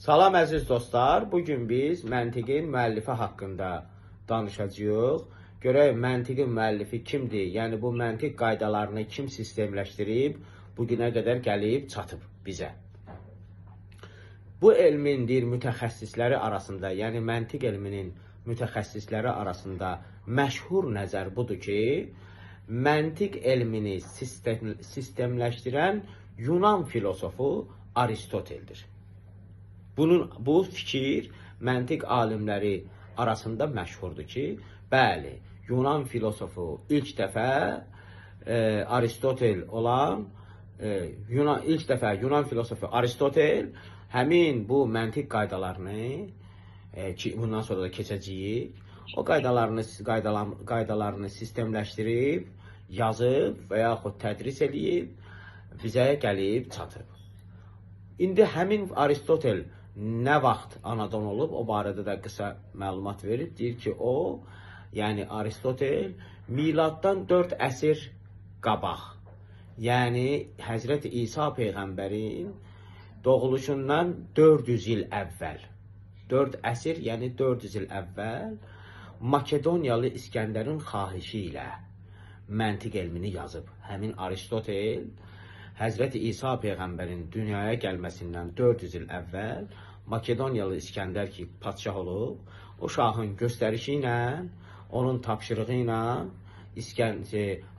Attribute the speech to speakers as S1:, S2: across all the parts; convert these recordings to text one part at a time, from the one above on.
S1: Salam əziz dostlar, bugün biz məntiqin müəllifi haqqında danışacağıq. Görək məntiqin müəllifi kimdir? Yəni bu məntiq qaydalarını kim sistemləşdirib, bugünə qədər gəlib çatıb bizə. Bu elmin mütəxəssisləri arasında, yəni məntiq elminin mütəxəssisləri arasında məşhur nəzər budur ki, məntiq elmini sistemləşdirən Yunan filosofu Aristoteldir. Bu fikir məntiq alimləri arasında məşhurdur ki, bəli, Yunan filosofu ilk dəfə Aristotel olan, ilk dəfə Yunan filosofu Aristotel həmin bu məntiq qaydalarını ki, bundan sonra da keçəcəyik, o qaydalarını sistemləşdirib, yazıb və yaxud tədris edib, bizə gəlib çatıb. İndi həmin Aristotel nə vaxt anadan olub, o barədə də qısa məlumat verib, deyir ki, o, yəni Aristotel miladdan 4 əsr qabaq, yəni Həzrəti İsa Peyğəmbərin doğuluşundan 400 il əvvəl, 4 əsr, yəni 400 il əvvəl Makedoniyalı İskəndərin xahişi ilə məntiq elmini yazıb. Həmin Aristotel Həzrəti İsa Peyğəmbərin dünyaya gəlməsindən 400 il əvvəl Makedoniyalı İskəndər ki, padşah olub, o şahın göstərişi ilə, onun tapşırığı ilə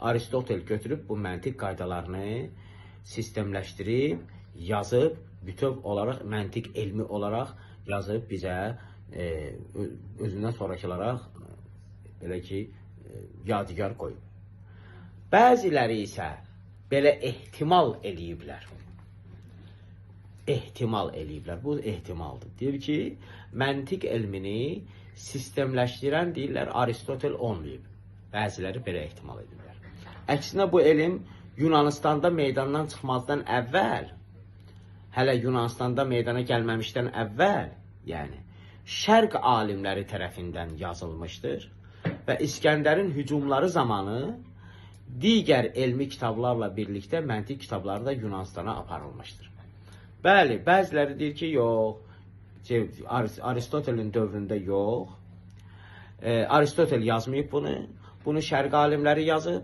S1: Aristotel götürüb bu məntiq qaydalarını sistemləşdirib, yazıb, bütöv olaraq, məntiq elmi olaraq yazıb bizə özündən sonrakılara belə ki, yadigar qoyub. Bəziləri isə belə ehtimal eləyiblər. Ehtimal eləyiblər. Bu ehtimaldır. Deyir ki, məntiq elmini sistemləşdirən deyirlər Aristotel olmayıb. Bəziləri belə ehtimal edirlər. Əksinə bu elm Yunanistanda meydandan çıxmazdan əvvəl, hələ Yunanistanda meydana gəlməmişdən əvvəl, yəni şərq alimləri tərəfindən yazılmışdır və İskəndərin hücumları zamanı digər elmi kitablarla birlikdə məntiq kitabları da Yunanistana aparılmışdır. Bəli, bəziləri deyir ki, yox, Aristotelin dövründə yox, Aristotel yazmayıb bunu, bunu şərq alimləri yazıb.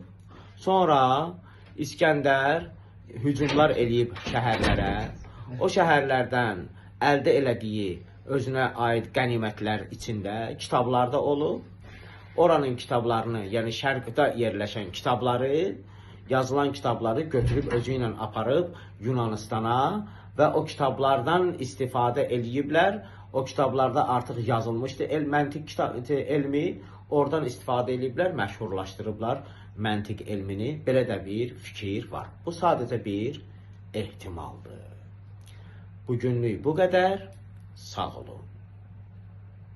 S1: Sonra İskəndər hücumlar eləyib şəhərlərə, o şəhərlərdən əldə elədiyi özünə aid qənimətlər içində kitablarda olub. Oranın kitablarını, yəni şərqdə yerləşən kitabları, yazılan kitabları götürüb özü ilə aparıb Yunanistana və o kitablardan istifadə eləyiblər. O kitablarda artıq yazılmışdı məntiq elmi, oradan istifadə eləyiblər, məşhurlaşdırıblar məntiq elmini. Belə də bir fikir var. Bu sadəcə bir ehtimaldır. Bugünlük bu qədər. Sağ olun.